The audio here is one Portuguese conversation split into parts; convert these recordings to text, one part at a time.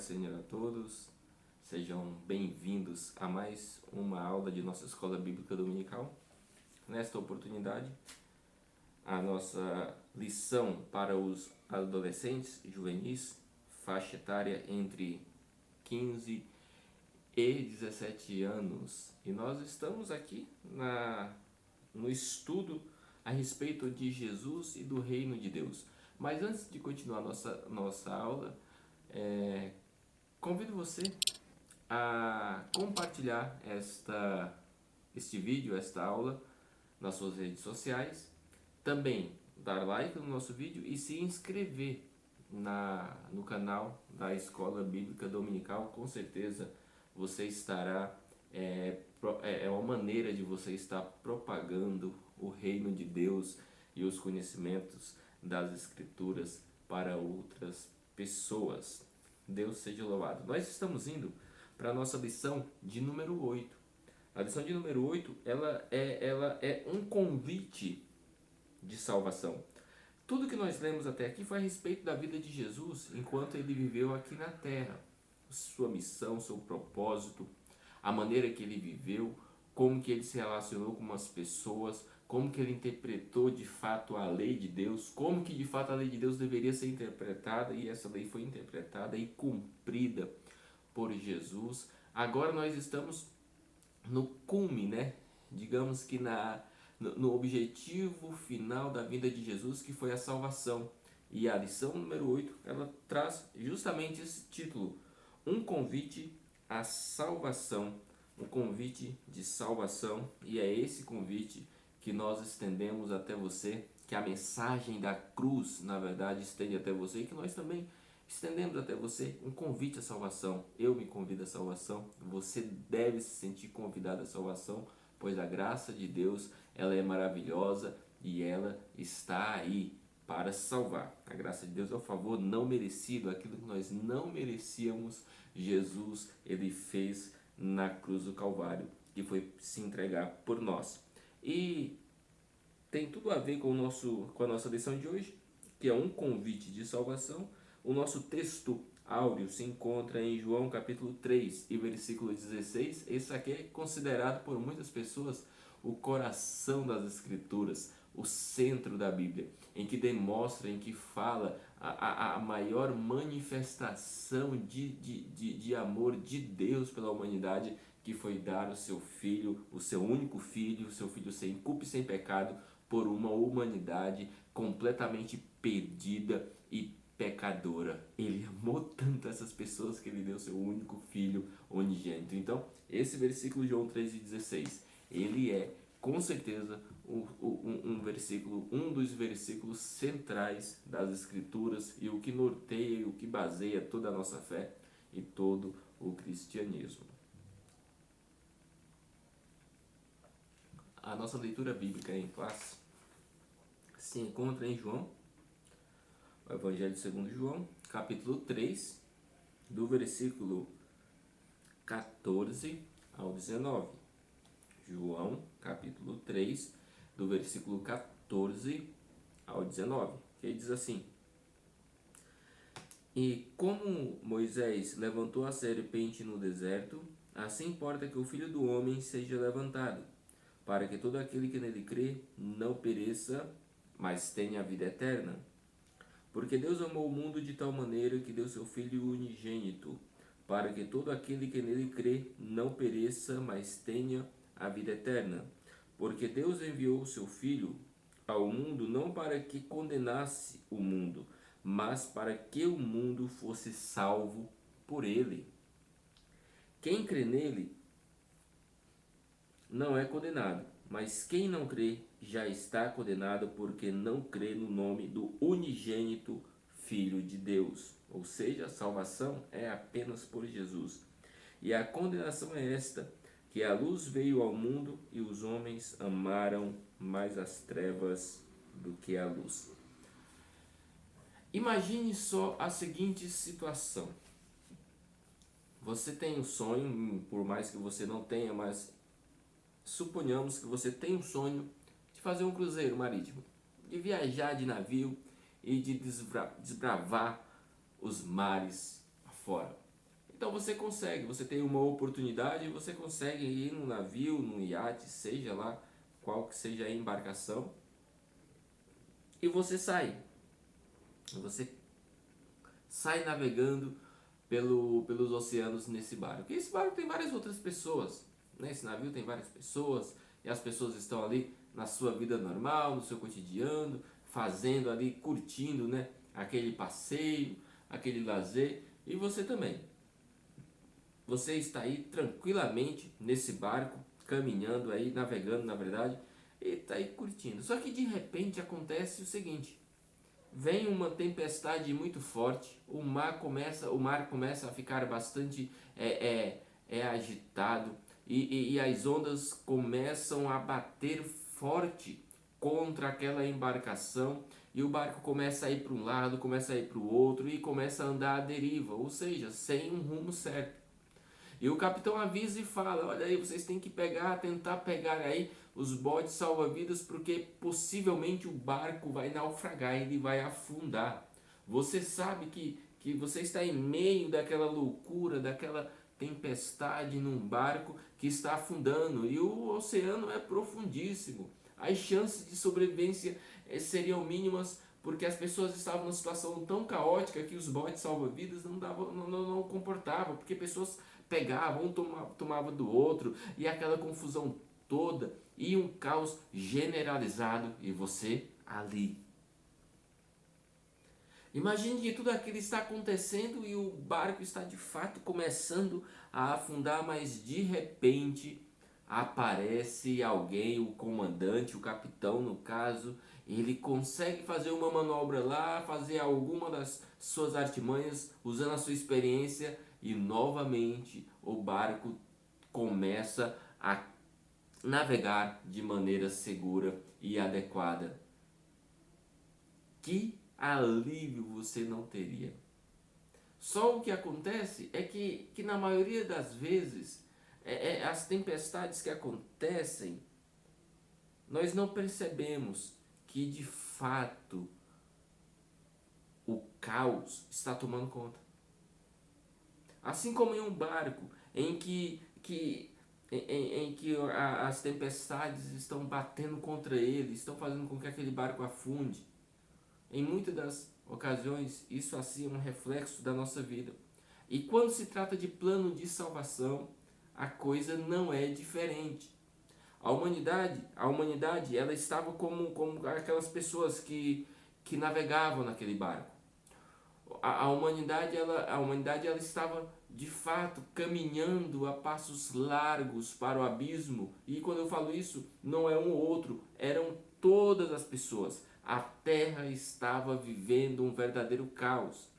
Senhor a todos, sejam bem-vindos a mais uma aula de nossa Escola Bíblica Dominical. Nesta oportunidade, a nossa lição para os adolescentes e juvenis, faixa etária entre 15 e 17 anos. E nós estamos aqui no estudo a respeito de Jesus e do Reino de Deus. Mas antes de continuar nossa aula, convido você a compartilhar este vídeo, esta aula nas suas redes sociais, também dar like no nosso vídeo e se inscrever no canal da Escola Bíblica Dominical. Com certeza você estará, é uma maneira de você estar propagando o reino de Deus e os conhecimentos das Escrituras para outras pessoas. Deus seja louvado. Nós estamos indo para a nossa lição de número 8. A lição de número 8, ela é um convite de salvação. Tudo que nós lemos até aqui foi a respeito da vida de Jesus enquanto ele viveu aqui na terra. Sua missão, seu propósito, a maneira que ele viveu, como que ele se relacionou com as pessoas, como que ele interpretou de fato a lei de Deus, como que de fato a lei de Deus deveria ser interpretada, e essa lei foi interpretada e cumprida por Jesus. Agora nós estamos no cume, digamos que no objetivo final da vida de Jesus, que foi a salvação. E a lição número 8, ela traz justamente esse título: um convite à salvação. Um convite de salvação, e é esse convite que nós estendemos até você, que a mensagem da cruz, na verdade, estende até você, e que nós também estendemos até você um convite à salvação. Eu me convido à salvação, você deve se sentir convidado à salvação, pois a graça de Deus, ela é maravilhosa e ela está aí para salvar. A graça de Deus é o favor não merecido, aquilo que nós não merecíamos. Jesus, ele fez na cruz do Calvário, que foi se entregar por nós. E tem tudo a ver com a nossa lição de hoje, que é um convite de salvação. O nosso texto áureo se encontra em João capítulo 3 e versículo 16. Esse aqui é considerado por muitas pessoas o coração das Escrituras, o centro da Bíblia, em que demonstra, em que fala a maior manifestação de amor de Deus pela humanidade, que foi dar o seu filho, o seu único filho, o seu filho sem culpa e sem pecado, por uma humanidade completamente perdida e pecadora. Ele amou tanto essas pessoas que ele deu seu único filho unigênito. Então, esse versículo de João 3,16, ele é com certeza um dos versículos centrais das Escrituras, e o que norteia e o que baseia toda a nossa fé e todo o cristianismo. A nossa leitura bíblica em classe se encontra em João, o Evangelho segundo João, capítulo 3, do versículo 14 ao 19. João, capítulo 3, do versículo 14 ao 19, que diz assim: E como Moisés levantou a serpente no deserto, assim importa que o Filho do Homem seja levantado, para que todo aquele que nele crê não pereça, mas tenha a vida eterna. Porque Deus amou o mundo de tal maneira que deu seu Filho unigênito, para que todo aquele que nele crê não pereça, mas tenha a vida eterna. Porque Deus enviou o seu Filho ao mundo não para que condenasse o mundo, mas para que o mundo fosse salvo por ele. Quem crê nele não é condenado, mas quem não crê já está condenado, porque não crê no nome do unigênito Filho de Deus. Ou seja, a salvação é apenas por Jesus. E a condenação é esta: que a luz veio ao mundo e os homens amaram mais as trevas do que a luz. Imagine só a seguinte situação. Você tem um sonho, por mais que você não tenha, mas suponhamos que você tem um sonho de fazer um cruzeiro marítimo, de viajar de navio e de desbravar os mares afora. Então você consegue, você tem uma oportunidade, você consegue ir num navio, num iate, seja lá qual que seja a embarcação, e você sai. Você sai navegando pelos oceanos nesse barco. E esse barco tem várias outras pessoas, né? Esse navio tem várias pessoas, e as pessoas estão ali na sua vida normal, no seu cotidiano, fazendo ali, curtindo, né? Aquele passeio, aquele lazer, e você também. Você está aí tranquilamente nesse barco, caminhando aí, navegando na verdade, e está aí curtindo. Só que de repente acontece o seguinte: vem uma tempestade muito forte, o mar começa a ficar bastante agitado e as ondas começam a bater forte contra aquela embarcação e o barco começa a ir para um lado, começa a ir para o outro e começa a andar à deriva, ou seja, sem um rumo certo. E o capitão avisa e fala: olha aí, vocês têm que tentar pegar aí os botes salva-vidas, porque possivelmente o barco vai naufragar, ele vai afundar. Você sabe que você está em meio daquela loucura, daquela tempestade num barco que está afundando e o oceano é profundíssimo. As chances de sobrevivência seriam mínimas porque as pessoas estavam numa situação tão caótica que os botes salva-vidas não comportavam, porque pessoas pegavam, um tomava do outro e aquela confusão toda e um caos generalizado e você ali. Imagine que tudo aquilo está acontecendo e o barco está de fato começando a afundar, mas de repente aparece alguém, o comandante, o capitão no caso, ele consegue fazer uma manobra lá, fazer alguma das suas artimanhas, usando a sua experiência e novamente o barco começa a navegar de maneira segura e adequada. Que alívio você não teria? Só o que acontece é que na maioria das vezes as tempestades que acontecem, nós não percebemos que de fato o caos está tomando conta. Assim como em um barco em que as tempestades estão batendo contra ele, estão fazendo com que aquele barco afunde. Em muitas das ocasiões, isso assim é um reflexo da nossa vida. E quando se trata de plano de salvação, a coisa não é diferente. A humanidade ela estava como aquelas pessoas que navegavam naquele barco. A humanidade ela estava de fato caminhando a passos largos para o abismo. E quando eu falo isso, não é um ou outro, eram todas as pessoas. A terra estava vivendo um verdadeiro caos.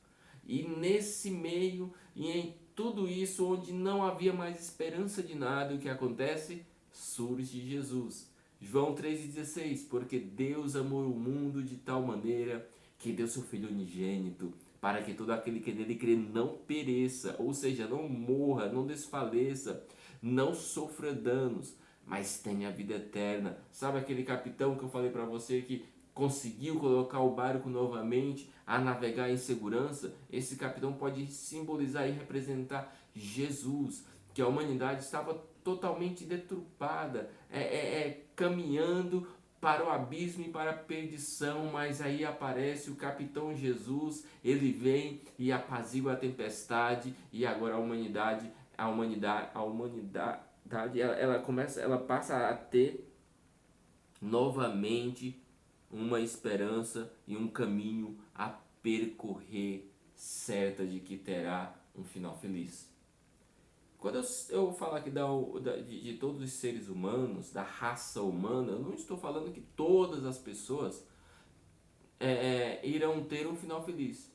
E nesse meio e em tudo isso, onde não havia mais esperança de nada, o que acontece? Surge Jesus. João 3,16: porque Deus amou o mundo de tal maneira que deu seu Filho unigênito, para que todo aquele que nele crê não pereça, ou seja, não morra, não desfaleça, não sofra danos, mas tenha a vida eterna. Sabe aquele capitão que eu falei para você que conseguiu colocar o barco novamente a navegar em segurança? Esse capitão pode simbolizar e representar Jesus, que a humanidade estava totalmente deturpada, caminhando para o abismo e para a perdição, mas aí aparece o capitão Jesus, ele vem e apazigua a tempestade e agora a humanidade ela passa a ter novamente uma esperança e um caminho a percorrer, certa de que terá um final feliz. Quando eu falo aqui de todos os seres humanos, da raça humana, eu não estou falando que todas as pessoas irão ter um final feliz.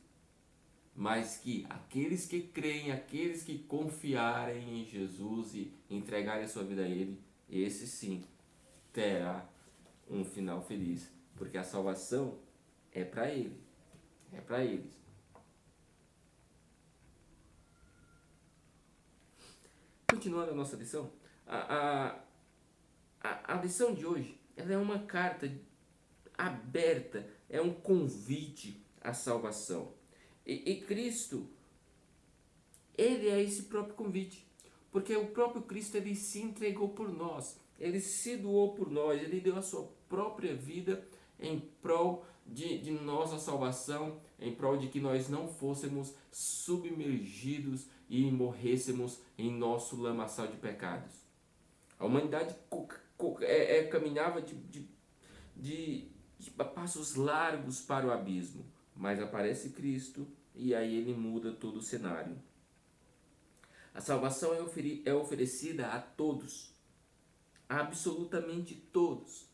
Mas que aqueles que creem, aqueles que confiarem em Jesus e entregarem a sua vida a Ele, esse sim terá um final feliz. Porque a salvação é para Ele, é para eles. Continuando a nossa lição, a lição de hoje ela é uma carta aberta, é um convite à salvação. E Cristo, ele é esse próprio convite. Porque o próprio Cristo, ele se entregou por nós. Ele se doou por nós. Ele deu a sua própria vida em prol de nossa salvação, em prol de que nós não fôssemos submergidos e morrêssemos em nosso lamaçal de pecados. A humanidade caminhava de passos largos para o abismo, mas aparece Cristo e aí ele muda todo o cenário. A salvação é oferecida a todos, absolutamente todos.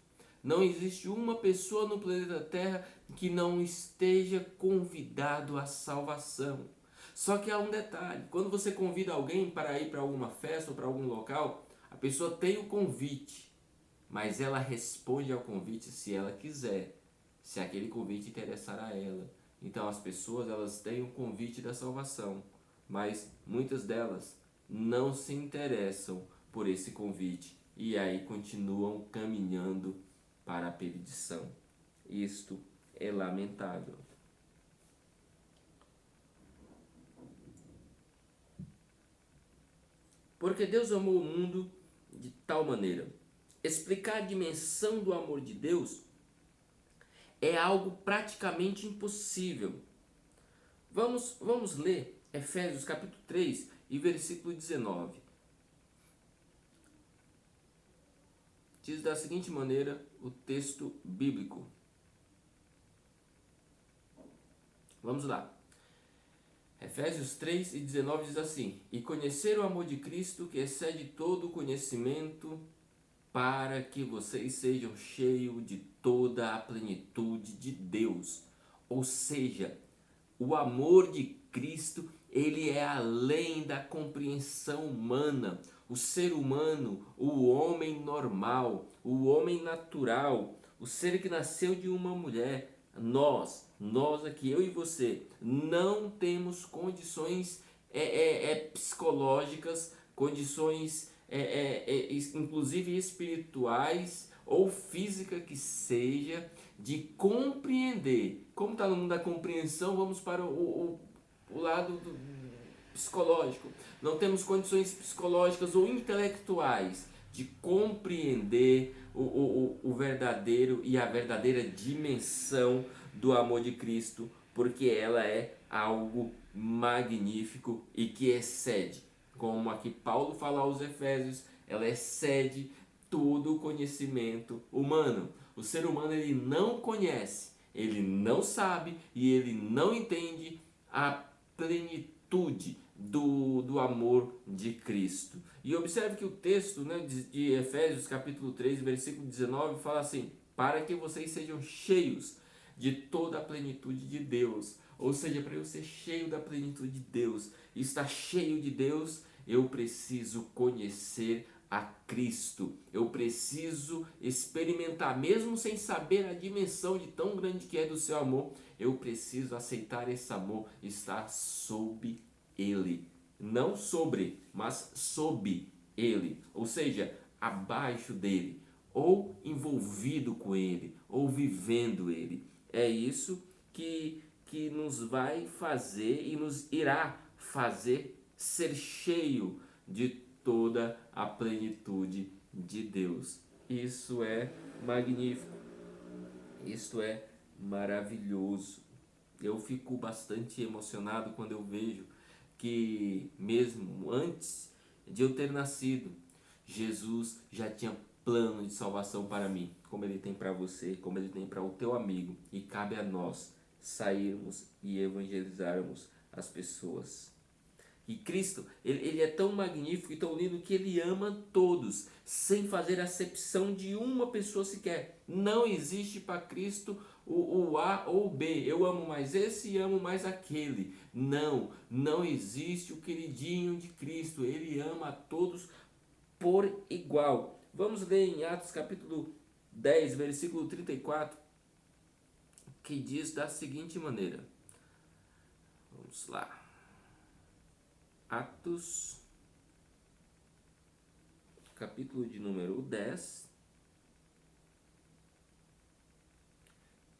Não existe uma pessoa no planeta Terra que não esteja convidado à salvação. Só que há um detalhe: quando você convida alguém para ir para alguma festa ou para algum local, a pessoa tem o convite, mas ela responde ao convite se ela quiser, se aquele convite interessar a ela. Então as pessoas, elas têm o convite da salvação, mas muitas delas não se interessam por esse convite e aí continuam caminhando para a perdição. Isto é lamentável. Porque Deus amou o mundo de tal maneira. Explicar a dimensão do amor de Deus é algo praticamente impossível. Vamos ler Efésios capítulo 3 e versículo 19. Diz da seguinte maneira o texto bíblico. Vamos lá. Efésios 3 e 19 diz assim: E conhecer o amor de Cristo, que excede todo o conhecimento, para que vocês sejam cheios de toda a plenitude de Deus. Ou seja, o amor de Cristo, ele é além da compreensão humana. O ser humano, o homem normal, o homem natural, o ser que nasceu de uma mulher, nós aqui, eu e você, não temos condições psicológicas, condições inclusive espirituais ou física que seja, de compreender. Como está no mundo da compreensão, vamos para o lado psicológico. Não temos condições psicológicas ou intelectuais de compreender o verdadeiro e a verdadeira dimensão do amor de Cristo, porque ela é algo magnífico e que excede, como aqui Paulo fala aos Efésios, ela excede todo o conhecimento humano. O ser humano, ele não conhece, ele não sabe e ele não entende a plenitude do amor de Cristo. E observe que o texto, né, de Efésios capítulo 3, versículo 19 fala assim: para que vocês sejam cheios de toda a plenitude de Deus. Ou seja, para eu ser cheio da plenitude de Deus, estar cheio de Deus, eu preciso conhecer a Cristo. Eu preciso experimentar, mesmo sem saber a dimensão de tão grande que é do seu amor, eu preciso aceitar esse amor, estar sob ele. Não sobre, mas sob ele. Ou seja, abaixo dele, ou envolvido com ele, ou vivendo ele. É isso que nos vai fazer e nos irá fazer ser cheio de toda a plenitude de Deus. Isso é magnífico. Isso é maravilhoso. Eu fico bastante emocionado quando eu vejo que mesmo antes de eu ter nascido, Jesus já tinha plano de salvação para mim, como ele tem para você, como ele tem para o teu amigo, e cabe a nós sairmos e evangelizarmos as pessoas. E Cristo, ele é tão magnífico e tão lindo que ele ama todos, sem fazer acepção de uma pessoa sequer. Não existe para Cristo o A ou o B. Eu amo mais esse e amo mais aquele. Não existe o queridinho de Cristo. Ele ama a todos por igual. Vamos ler em Atos capítulo 10, versículo 34, que diz da seguinte maneira. Vamos lá. Atos, capítulo de número 10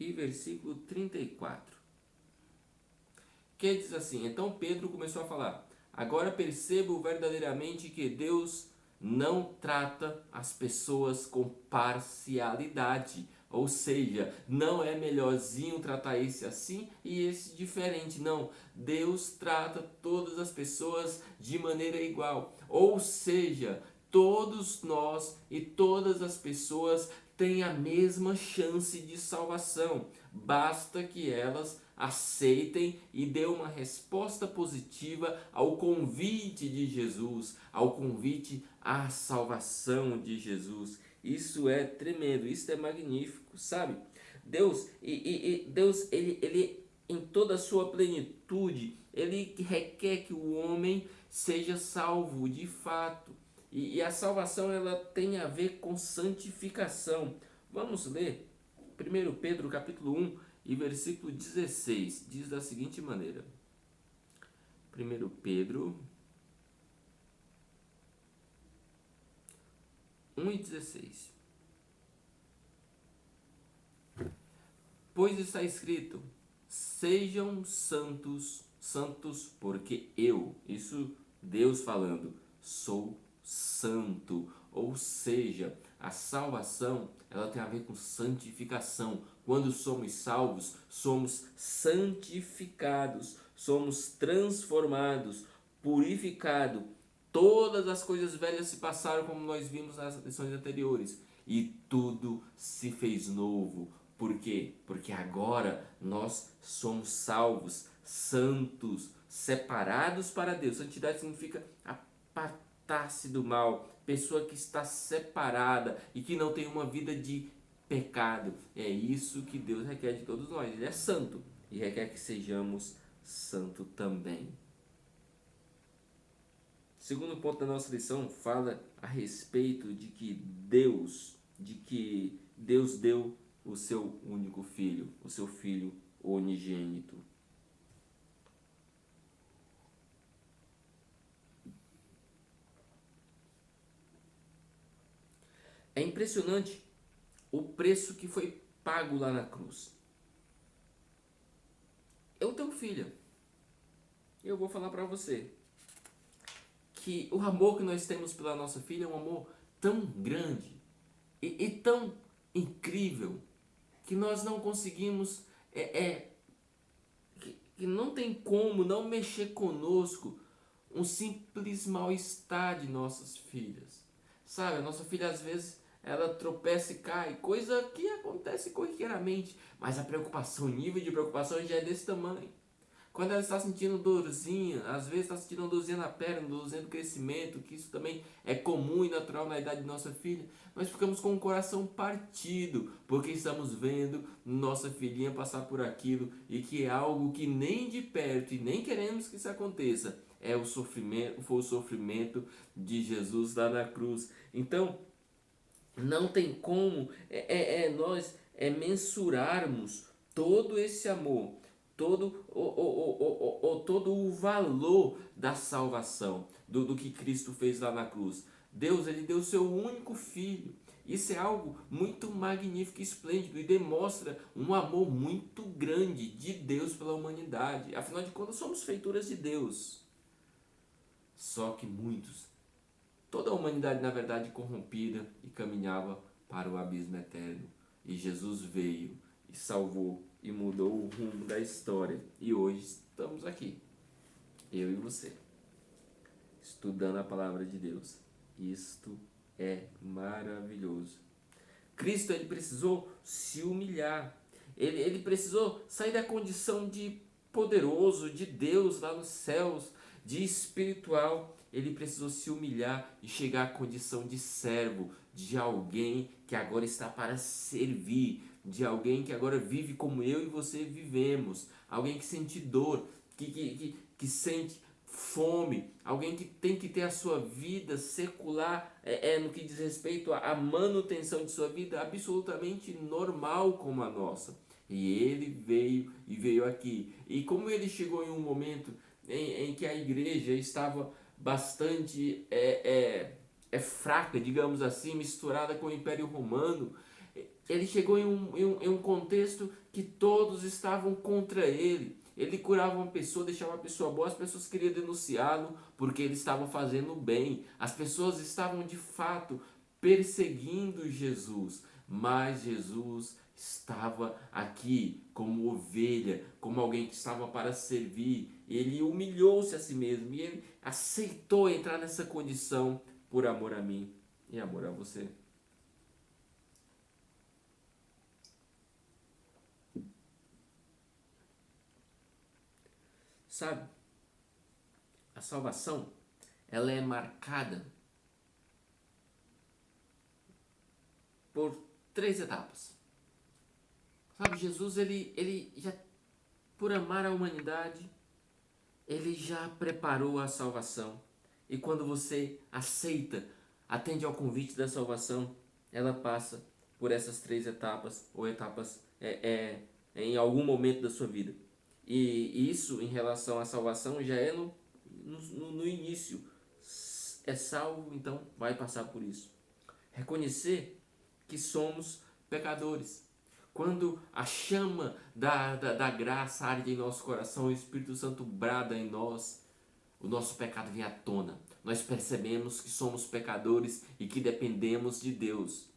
e versículo 34. Que diz assim: Então Pedro começou a falar: Agora percebo verdadeiramente que Deus não trata as pessoas com parcialidade. Ou seja, não é melhorzinho tratar esse assim e esse diferente. Não, Deus trata todas as pessoas de maneira igual. Ou seja, todos nós e todas as pessoas têm a mesma chance de salvação. Basta que elas aceitem e dê uma resposta positiva ao convite de Jesus, ao convite à salvação de Jesus. Isso é tremendo, isso é magnífico, sabe? Deus ele em toda a sua plenitude, ele requer que o homem seja salvo de fato. E a salvação ela tem a ver com santificação. Vamos ler 1 Pedro capítulo 1 e versículo 16. Diz da seguinte maneira. 1 Pedro 1 e 16. Pois está escrito: sejam santos, santos, porque eu, isso Deus falando, sou santo. Ou seja, a salvação ela tem a ver com santificação. Quando somos salvos, somos santificados, somos transformados, purificados. Todas as coisas velhas se passaram, como nós vimos nas lições anteriores, e tudo se fez novo. Por quê? Porque agora nós somos salvos, santos, separados para Deus. Santidade significa apartar-se do mal, pessoa que está separada e que não tem uma vida de pecado. É isso que Deus requer de todos nós. Ele é santo e requer que sejamos santos também. Segundo ponto da nossa lição fala a respeito de que Deus deu o seu único filho, o seu filho unigênito. É impressionante o preço que foi pago lá na cruz. Eu tenho filha. Eu vou falar para você que o amor que nós temos pela nossa filha é um amor tão grande e tão incrível que nós não conseguimos, que não tem como não mexer conosco um simples mal-estar de nossas filhas. Sabe, a nossa filha às vezes ela tropeça e cai, coisa que acontece corriqueiramente, mas a preocupação, o nível de preocupação já é desse tamanho. Quando ela está sentindo dorzinha, às vezes está sentindo uma dorzinha na perna, dorzinha do crescimento, que isso também é comum e natural na idade de nossa filha, nós ficamos com o coração partido, porque estamos vendo nossa filhinha passar por aquilo e que é algo que nem de perto e nem queremos que isso aconteça. Foi o sofrimento de Jesus lá na cruz. Então, não tem como nós mensurarmos todo esse amor, todo o valor da salvação, do que Cristo fez lá na cruz. Deus ele deu seu único filho. Isso é algo muito magnífico e esplêndido e demonstra um amor muito grande de Deus pela humanidade. Afinal de contas, somos feituras de Deus. Só que toda a humanidade na verdade corrompida e caminhava para o abismo eterno. E Jesus veio e salvou e mudou o rumo da história. E hoje estamos aqui, eu e você, estudando a palavra de Deus. Isto é maravilhoso. Cristo ele precisou se humilhar. Ele precisou sair da condição de poderoso, de Deus lá nos céus, de espiritual. Ele precisou se humilhar e chegar à condição de servo, de alguém que agora está para servir, de alguém que agora vive como eu e você vivemos, alguém que sente dor, que sente fome, alguém que tem que ter a sua vida secular, no que diz respeito à manutenção de sua vida, absolutamente normal como a nossa. E ele veio aqui. E como ele chegou em um momento em que a igreja estava bastante fraca, digamos assim, misturada com o Império Romano, ele chegou em um contexto que todos estavam contra ele. Ele curava uma pessoa, deixava uma pessoa boa, as pessoas queriam denunciá-lo porque ele estava fazendo bem. As pessoas estavam de fato perseguindo Jesus, mas Jesus estava aqui como ovelha, como alguém que estava para servir. Ele humilhou-se a si mesmo e ele aceitou entrar nessa condição por amor a mim e amor a você. Sabe, a salvação, ela é marcada por 3 etapas. Sabe, Jesus, ele já, por amar a humanidade, ele já preparou a salvação. E quando você aceita, atende ao convite da salvação, ela passa por essas 3 etapas, ou etapas em algum momento da sua vida. E isso, em relação à salvação, já é no início. É salvo, então vai passar por isso. Reconhecer que somos pecadores. Quando a chama da graça arde em nosso coração, o Espírito Santo brada em nós, o nosso pecado vem à tona. Nós percebemos que somos pecadores e que dependemos de Deus.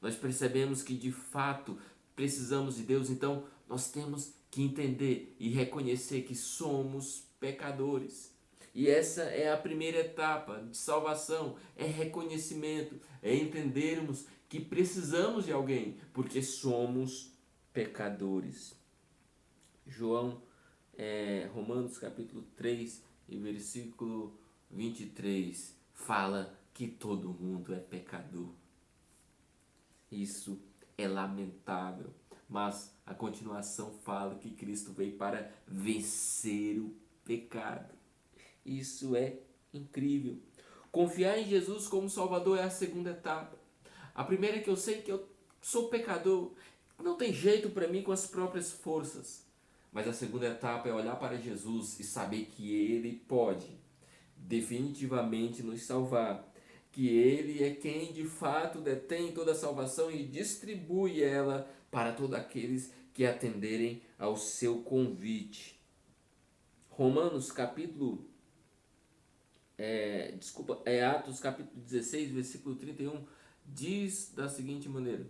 Nós percebemos que de fato precisamos de Deus, então nós temos que entender e reconhecer que somos pecadores. E essa é a primeira etapa de salvação, é reconhecimento, é entendermos que precisamos de alguém, porque somos pecadores. Romanos capítulo 3 e versículo 23 fala que todo mundo é pecador. Isso é lamentável, mas a continuação fala que Cristo veio para vencer o pecado. Isso é incrível. Confiar em Jesus como Salvador é a segunda etapa. A primeira é que eu sei que eu sou pecador, não tem jeito para mim com as próprias forças. Mas a segunda etapa é olhar para Jesus e saber que Ele pode definitivamente nos salvar. Que Ele é quem de fato detém toda a salvação e distribui ela para todos aqueles que atenderem ao seu convite. Romanos capítulo Atos capítulo 16, versículo 31, diz da seguinte maneira.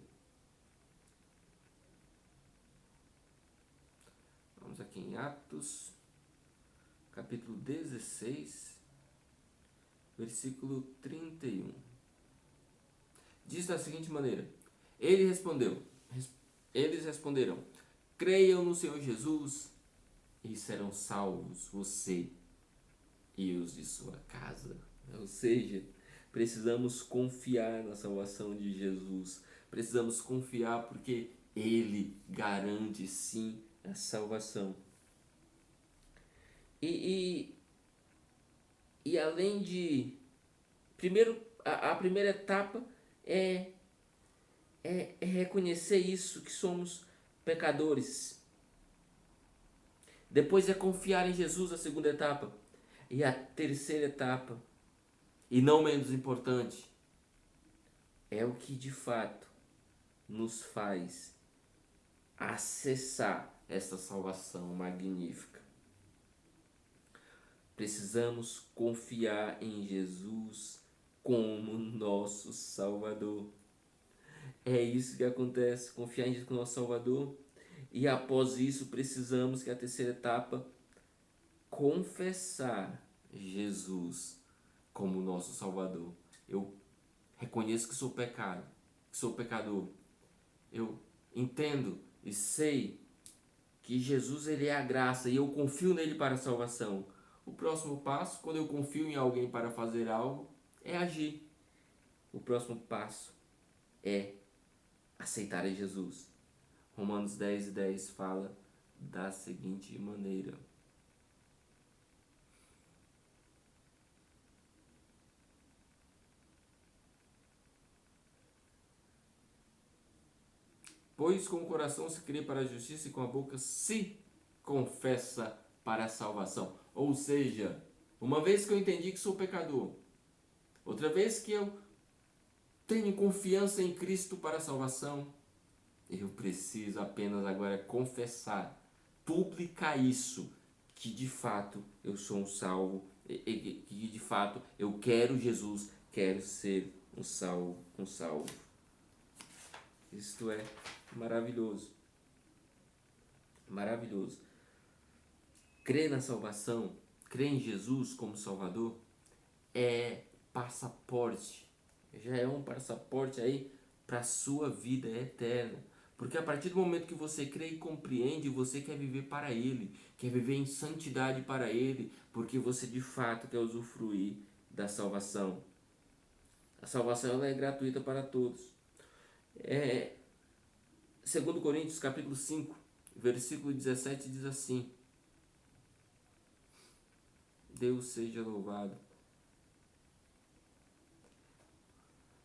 Vamos aqui em Atos capítulo 16, versículo 31. Diz da seguinte maneira: Eles responderam, creiam no Senhor Jesus e serão salvos você e os de sua casa. Ou seja, precisamos confiar na salvação de Jesus. Precisamos confiar porque Ele garante sim a salvação. E além de... Primeiro, a primeira etapa é reconhecer isso, que somos pecadores. Depois é confiar em Jesus, a segunda etapa. E a terceira etapa, e não menos importante, é o que de fato nos faz acessar essa salvação magnífica. Precisamos confiar em Jesus como nosso Salvador. É isso que acontece, confiar em Jesus como nosso Salvador. E após isso precisamos, que é a terceira etapa, confessar Jesus como nosso Salvador. Eu reconheço que sou pecado, que sou pecador. Eu entendo e sei que Jesus ele é a graça e eu confio nele para a salvação. O próximo passo, quando eu confio em alguém para fazer algo, é agir. O próximo passo é aceitar a Jesus. Romanos 10:10 fala da seguinte maneira: pois com o coração se crê para a justiça e com a boca se confessa para a salvação. Ou seja, uma vez que eu entendi que sou pecador, outra vez que eu tenho confiança em Cristo para a salvação, eu preciso apenas agora confessar publicar isso, que de fato eu sou um salvo, que de fato eu quero Jesus, quero ser um salvo, um salvo. Isto é maravilhoso. Maravilhoso. Crer na salvação, crer em Jesus como Salvador, é passaporte. Já é um passaporte aí para a sua vida eterna. Porque a partir do momento que você crê e compreende, você quer viver para Ele, quer viver em santidade para Ele, porque você de fato quer usufruir da salvação. A salvação ela é gratuita para todos. 2 Coríntios capítulo 5, versículo 17 diz assim: Deus seja louvado.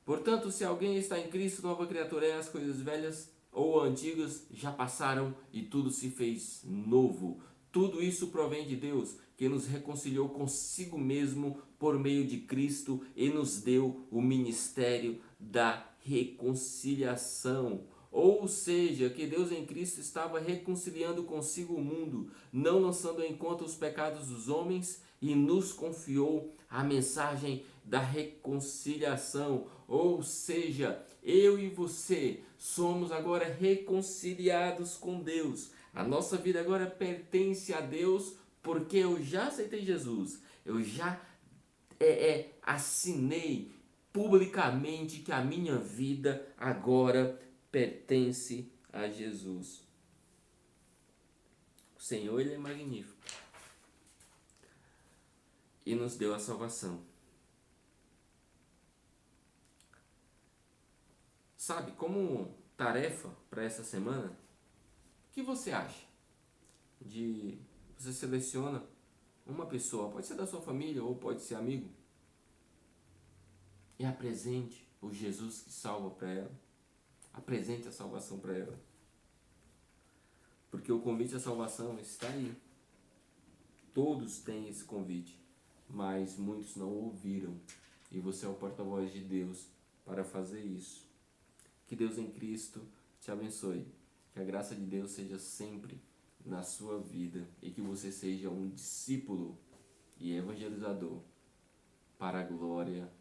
Portanto, se alguém está em Cristo, nova criatura é, as coisas velhas ou antigas já passaram e tudo se fez novo. Tudo isso provém de Deus, que nos reconciliou consigo mesmo por meio de Cristo e nos deu o ministério da reconciliação. Ou seja, que Deus em Cristo estava reconciliando consigo o mundo, não lançando em conta os pecados dos homens, e nos confiou a mensagem da reconciliação. Ou seja, eu e você somos agora reconciliados com Deus. A nossa vida agora pertence a Deus porque eu já aceitei Jesus. Eu já assinei publicamente que a minha vida agora pertence a Jesus. O Senhor, Ele é magnífico e nos deu a salvação. Sabe, como tarefa para essa semana, o que você acha? Você seleciona uma pessoa, pode ser da sua família ou pode ser amigo, e apresente o Jesus que salva para ela. Apresente a salvação para ela. Porque o convite à salvação está aí. Todos têm esse convite, mas muitos não ouviram. E você é o porta-voz de Deus para fazer isso. Que Deus em Cristo te abençoe. Que a graça de Deus seja sempre na sua vida e que você seja um discípulo e evangelizador para a glória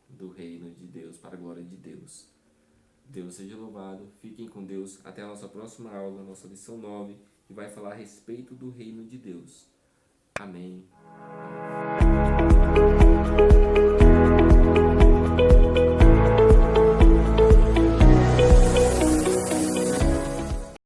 do reino de Deus, para a glória de Deus. Deus seja louvado, fiquem com Deus, até a nossa próxima aula, nossa lição 9, que vai falar a respeito do reino de Deus. Amém.